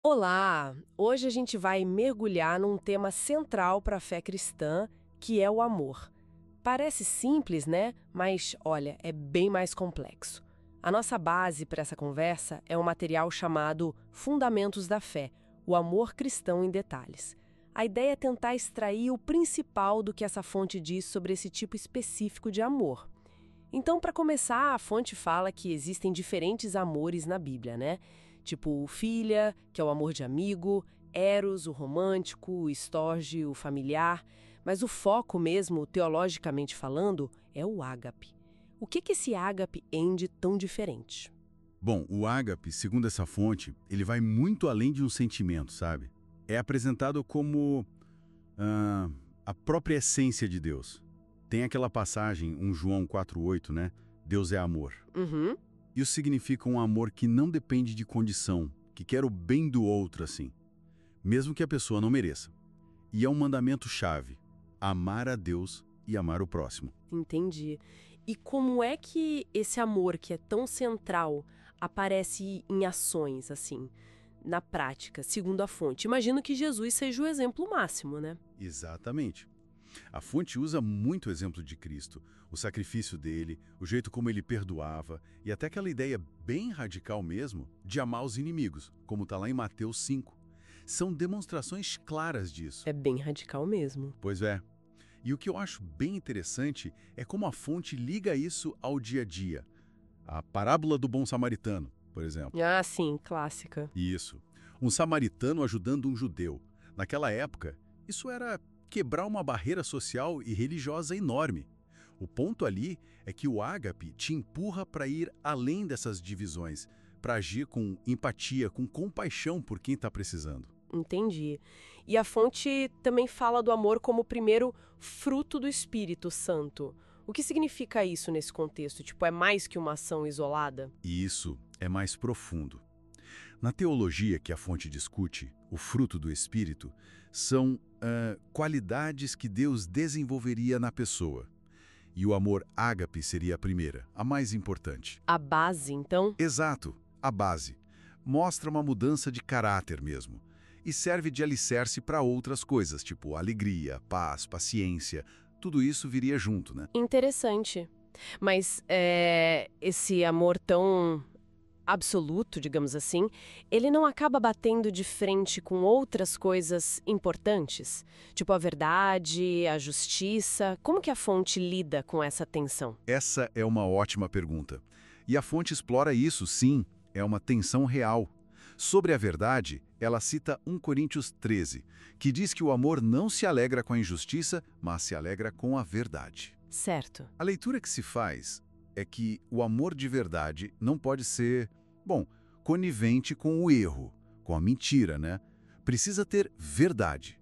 Olá! Hoje a gente vai mergulhar num tema central para a fé cristã, que é o amor. Parece simples, né? Mas, olha, é bem mais complexo. A nossa base para essa conversa é um material chamado Fundamentos da Fé, o amor cristão em detalhes. A ideia é tentar extrair o principal do que essa fonte diz sobre esse tipo específico de amor. Então, para começar, a fonte fala que existem diferentes amores na Bíblia, né? Tipo o filia, que é o amor de amigo, eros, o romântico, o storge, o familiar. Mas o foco mesmo, teologicamente falando, é o ágape. O que esse ágape é de tão diferente? Bom, o ágape, segundo essa fonte, ele vai muito além de um sentimento, sabe? É apresentado como ah, a própria essência de Deus. Tem aquela passagem, 1 João 4,8, né? Deus é amor. Uhum. Isso significa um amor que não depende de condição, que quer o bem do outro assim, mesmo que a pessoa não mereça. E é um mandamento-chave, amar a Deus e amar o próximo. Entendi. E como é que esse amor que é tão central aparece em ações, assim, na prática, segundo a fonte? Imagino que Jesus seja o exemplo máximo, né? Exatamente. A fonte usa muito o exemplo de Cristo, o sacrifício dele, o jeito como ele perdoava e até aquela ideia bem radical mesmo de amar os inimigos, como está lá em Mateus 5. São demonstrações claras disso. É bem radical mesmo. Pois é. E o que eu acho bem interessante é como a fonte liga isso ao dia a dia. A parábola do bom samaritano, por exemplo. Ah, sim, clássica. Isso. Um samaritano ajudando um judeu. Naquela época, isso era quebrar uma barreira social e religiosa enorme. O ponto ali é que o ágape te empurra para ir além dessas divisões, para agir com empatia, com compaixão por quem está precisando. Entendi. E a fonte também fala do amor como o primeiro fruto do Espírito Santo. O que significa isso nesse contexto? Tipo, é mais que uma ação isolada? E isso é mais profundo. Na teologia que a fonte discute, o fruto do Espírito são qualidades que Deus desenvolveria na pessoa. E o amor ágape seria a primeira, a mais importante. A base, então? Exato, a base. Mostra uma mudança de caráter mesmo. E serve de alicerce para outras coisas, tipo alegria, paz, paciência. Tudo isso viria junto, né? Interessante. Mas esse amor tão absoluto, digamos assim, ele não acaba batendo de frente com outras coisas importantes? Tipo a verdade, a justiça. Como que a fonte lida com essa tensão? Essa é uma ótima pergunta. E a fonte explora isso, sim, é uma tensão real. Sobre a verdade, ela cita 1 Coríntios 13, que diz que o amor não se alegra com a injustiça, mas se alegra com a verdade. Certo. A leitura que se faz é que o amor de verdade não pode ser, conivente com o erro, com a mentira, né? Precisa ter verdade.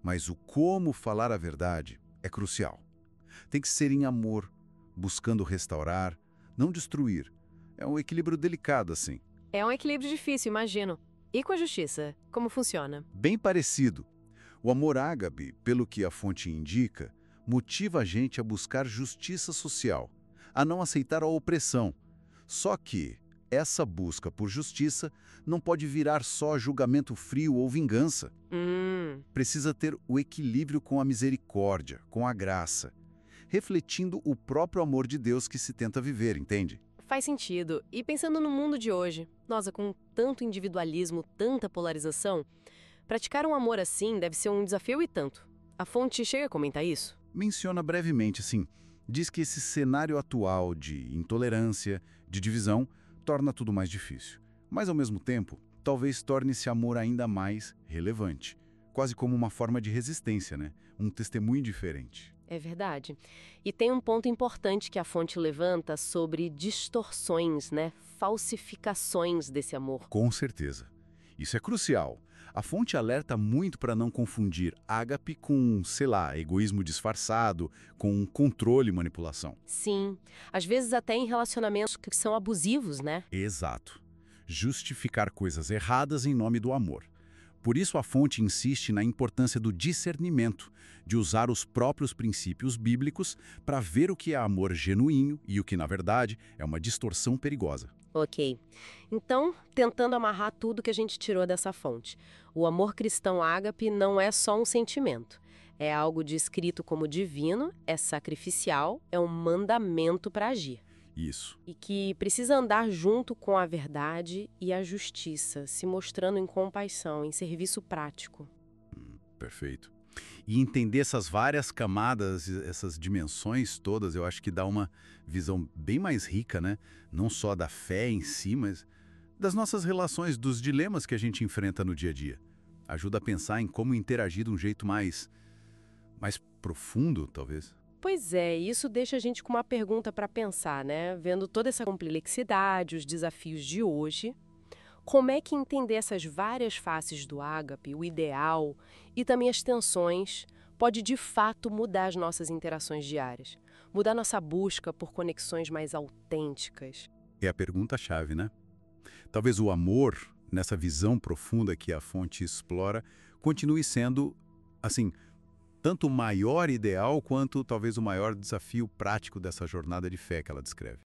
Mas o como falar a verdade é crucial. Tem que ser em amor, buscando restaurar, não destruir. É um equilíbrio delicado, assim. É um equilíbrio difícil, imagino. E com a justiça? Como funciona? Bem parecido. O amor ágape, pelo que a fonte indica, motiva a gente a buscar justiça social, a não aceitar a opressão. Só que essa busca por justiça não pode virar só julgamento frio ou vingança. Precisa ter o equilíbrio com a misericórdia, com a graça, refletindo o próprio amor de Deus que se tenta viver, entende? Faz sentido. E pensando no mundo de hoje, nossa, com tanto individualismo, tanta polarização, praticar um amor assim deve ser um desafio e tanto. A fonte chega a comentar isso? Menciona brevemente, sim. Diz que esse cenário atual de intolerância, de divisão, torna tudo mais difícil. Mas, ao mesmo tempo, talvez torne esse amor ainda mais relevante. Quase como uma forma de resistência, né? Um testemunho diferente. É verdade. E tem um ponto importante que a fonte levanta sobre distorções, né? Falsificações desse amor. Com certeza. Isso é crucial. A fonte alerta muito para não confundir ágape com, sei lá, egoísmo disfarçado, com controle e manipulação. Sim, às vezes até em relacionamentos que são abusivos, né? Exato. Justificar coisas erradas em nome do amor. Por isso a fonte insiste na importância do discernimento, de usar os próprios princípios bíblicos para ver o que é amor genuíno e o que, na verdade, é uma distorção perigosa. Ok. Então, tentando amarrar tudo que a gente tirou dessa fonte. O amor cristão ágape não é só um sentimento. É algo descrito como divino, é sacrificial, é um mandamento para agir. Isso. E que precisa andar junto com a verdade e a justiça, se mostrando em compaixão, em serviço prático. Perfeito. E entender essas várias camadas, essas dimensões todas, eu acho que dá uma visão bem mais rica, né? Não só da fé em si, mas das nossas relações, dos dilemas que a gente enfrenta no dia a dia. Ajuda a pensar em como interagir de um jeito mais profundo, talvez. Pois é, isso deixa a gente com uma pergunta para pensar, né? Vendo toda essa complexidade, os desafios de hoje, como é que entender essas várias faces do ágape, o ideal e também as tensões, pode de fato mudar as nossas interações diárias? Mudar nossa busca por conexões mais autênticas? É a pergunta-chave, né? Talvez o amor, nessa visão profunda que a fonte explora, continue sendo, assim, tanto o maior ideal quanto talvez o maior desafio prático dessa jornada de fé que ela descreve.